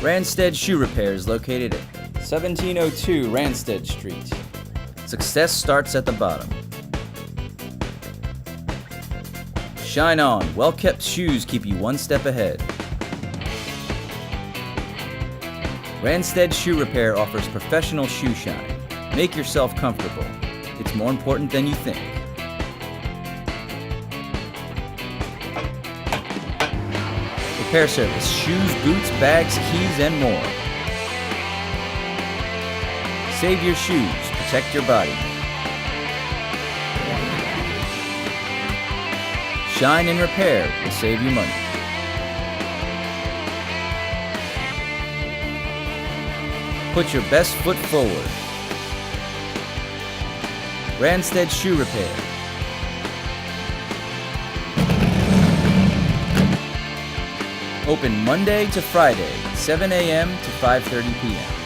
Ranstead Shoe Repair is located at 1702 Ranstead Street. Success starts at the bottom. Shine on. Well-kept shoes keep you one step ahead. Ranstead Shoe Repair offers professional shoe shine. Make yourself comfortable. It's more important than you think. Repair service: shoes, boots, bags, keys, and more. Save your shoes. Protect your body. Shine and Repair will save you money. Put your best foot forward. Ranstead Shoe Repair. Open Monday to Friday, 7 a.m. to 5:30 p.m.